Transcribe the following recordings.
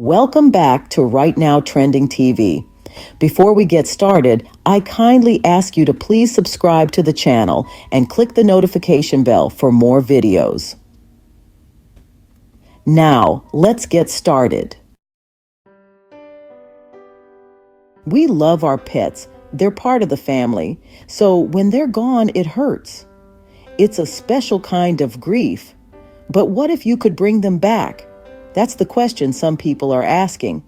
Welcome back to Right Now Trending TV. Before we get started, I kindly ask you to please subscribe to the channel and click the notification bell for more videos. Now, let's get started. We love our pets. They're part of the family. So when they're gone, it hurts. It's a special kind of grief. But what if you could bring them back? That's the question some people are asking.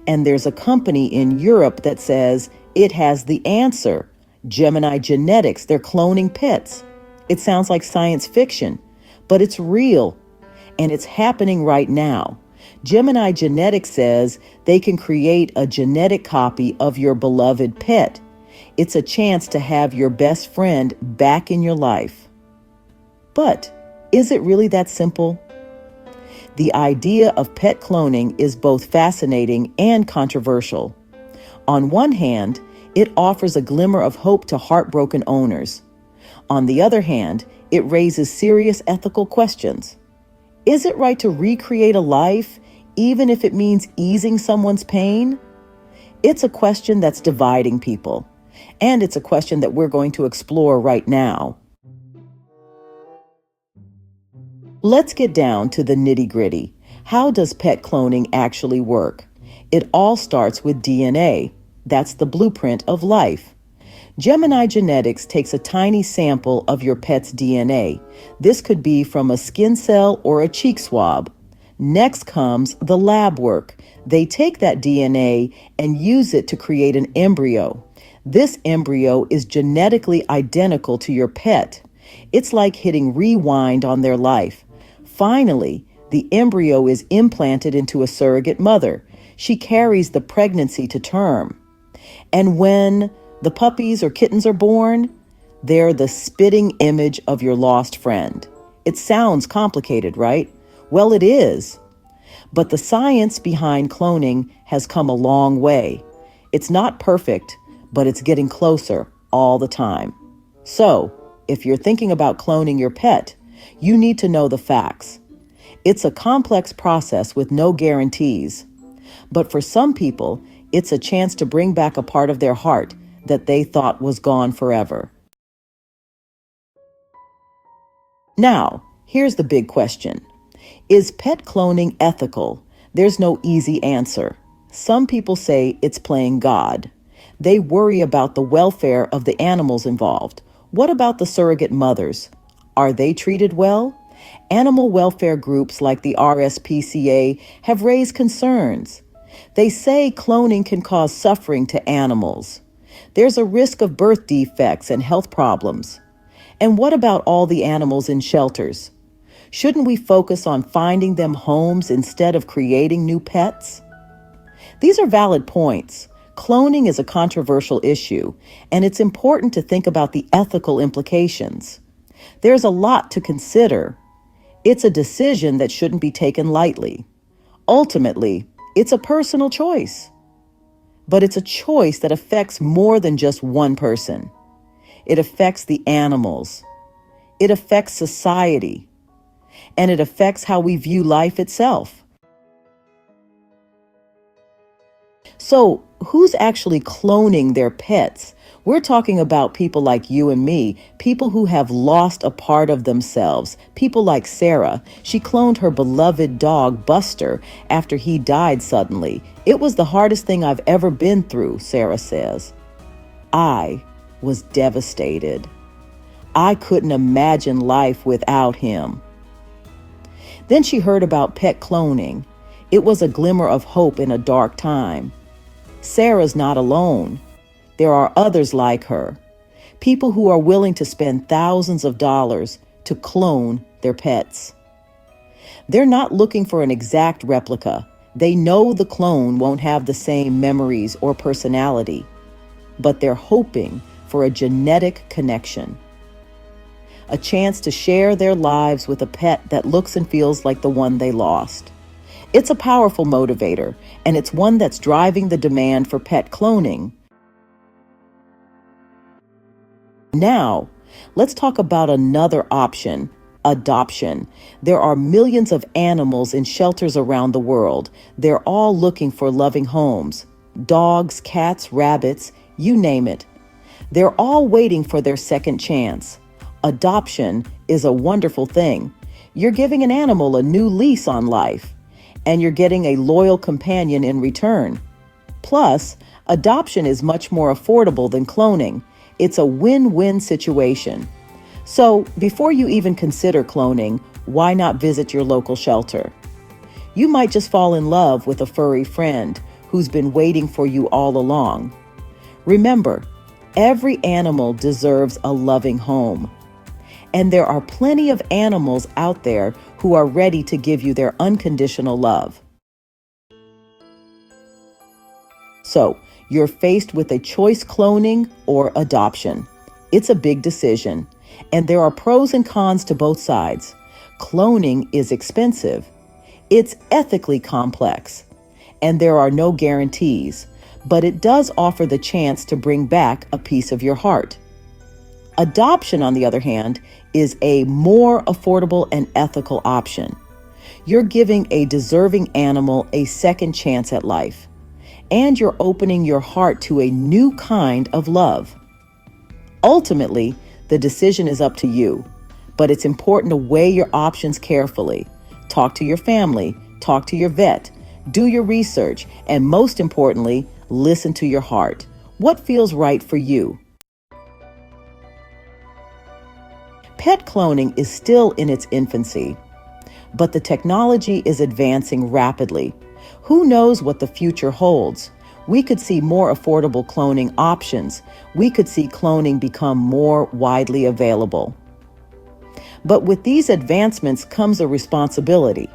And there's a company in Europe that says it has the answer. Gemini Genetics, they're cloning pets. It sounds like science fiction, but it's real. And it's happening right now. Gemini Genetics says they can create a genetic copy of your beloved pet. It's a chance to have your best friend back in your life. But is it really that simple? The idea of pet cloning is both fascinating and controversial. On one hand, it offers a glimmer of hope to heartbroken owners. On the other hand, it raises serious ethical questions. Is it right to recreate a life, even if it means easing someone's pain? It's a question that's dividing people, and it's a question that we're going to explore right now. Let's get down to the nitty-gritty. How does pet cloning actually work? It all starts with DNA. That's the blueprint of life. Gemini Genetics takes a tiny sample of your pet's DNA. This could be from a skin cell or a cheek swab. Next comes the lab work. They take that DNA and use it to create an embryo. This embryo is genetically identical to your pet. It's like hitting rewind on their life. Finally, the embryo is implanted into a surrogate mother. She carries the pregnancy to term. And when the puppies or kittens are born, they're the spitting image of your lost friend. It sounds complicated, right? Well, it is. But the science behind cloning has come a long way. It's not perfect, but it's getting closer all the time. So, if you're thinking about cloning your pet, you need to know the facts. It's a complex process with no guarantees. But for some people, it's a chance to bring back a part of their heart that they thought was gone forever. Now, here's the big question. Is pet cloning ethical? There's no easy answer. Some people say it's playing God. They worry about the welfare of the animals involved. What about the surrogate mothers? Are they treated well? Animal welfare groups like the RSPCA have raised concerns. They say cloning can cause suffering to animals. There's a risk of birth defects and health problems. And what about all the animals in shelters? Shouldn't we focus on finding them homes instead of creating new pets? These are valid points. Cloning is a controversial issue, and it's important to think about the ethical implications. There's a lot to consider. It's a decision that shouldn't be taken lightly. Ultimately, it's a personal choice. But it's a choice that affects more than just one person. It affects the animals. It affects society. And it affects how we view life itself. So, who's actually cloning their pets? We're talking about people like you and me, people who have lost a part of themselves, people like Sarah. She cloned her beloved dog, Buster, after he died suddenly. It was the hardest thing I've ever been through, Sarah says. I was devastated. I couldn't imagine life without him. Then she heard about pet cloning. It was a glimmer of hope in a dark time. Sarah's not alone. There are others like her, people who are willing to spend thousands of dollars to clone their pets. They're not looking for an exact replica. They know the clone won't have the same memories or personality, but they're hoping for a genetic connection, a chance to share their lives with a pet that looks and feels like the one they lost. It's a powerful motivator, and it's one that's driving the demand for pet cloning. Now, let's talk about another option, Adoption. There are millions of animals in shelters around the world. They're all looking for loving homes. Dogs, cats, rabbits, you name it. They're all waiting for their second chance. Adoption is a wonderful thing. You're giving an animal a new lease on life, and you're getting a loyal companion in return. Plus, adoption is much more affordable than cloning. It's a win-win situation. So, before you even consider cloning, why not visit your local shelter? You might just fall in love with a furry friend who's been waiting for you all along. Remember, every animal deserves a loving home. And there are plenty of animals out there who are ready to give you their unconditional love. So, you're faced with a choice: cloning or adoption. It's a big decision, and there are pros and cons to both sides. Cloning is expensive. It's ethically complex, and there are no guarantees, but it does offer the chance to bring back a piece of your heart. Adoption, on the other hand, is a more affordable and ethical option. You're giving a deserving animal a second chance at life, and you're opening your heart to a new kind of love. Ultimately, the decision is up to you, but it's important to weigh your options carefully. Talk to your family, talk to your vet, do your research, and most importantly, listen to your heart. What feels right for you? Pet cloning is still in its infancy, but the technology is advancing rapidly. Who knows what the future holds? We could see more affordable cloning options. We could see cloning become more widely available. But with these advancements comes a responsibility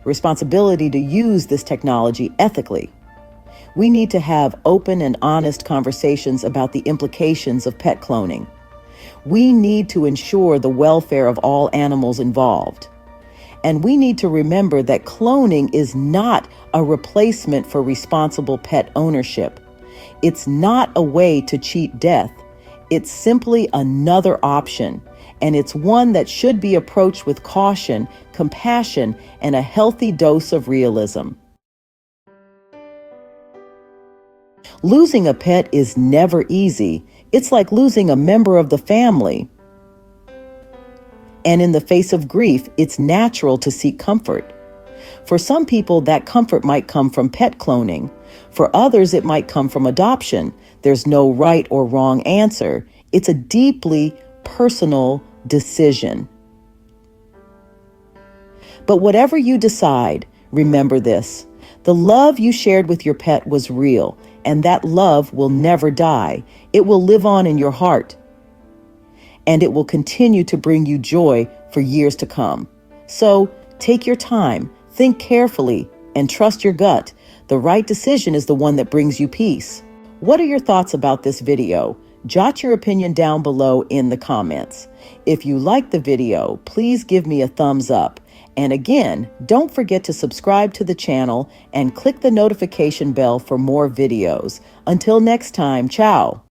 to use this technology ethically. We need to have open and honest conversations about the implications of pet cloning. We need to ensure the welfare of all animals involved. And we need to remember that cloning is not a replacement for responsible pet ownership. It's not a way to cheat death. It's simply another option, and it's one that should be approached with caution, compassion, and a healthy dose of realism. Losing a pet is never easy. It's like losing a member of the family. And in the face of grief, it's natural to seek comfort. For some people, that comfort might come from pet cloning. For others, it might come from adoption. There's no right or wrong answer. It's a deeply personal decision. But whatever you decide, remember this: the love you shared with your pet was real, and that love will never die. It will live on in your heart, and it will continue to bring you joy for years to come. So take your time, think carefully, and trust your gut. The right decision is the one that brings you peace. What are your thoughts about this video? Jot your opinion down below in the comments. If you like the video, please give me a thumbs up. And again, don't forget to subscribe to the channel and click the notification bell for more videos. Until next time, ciao.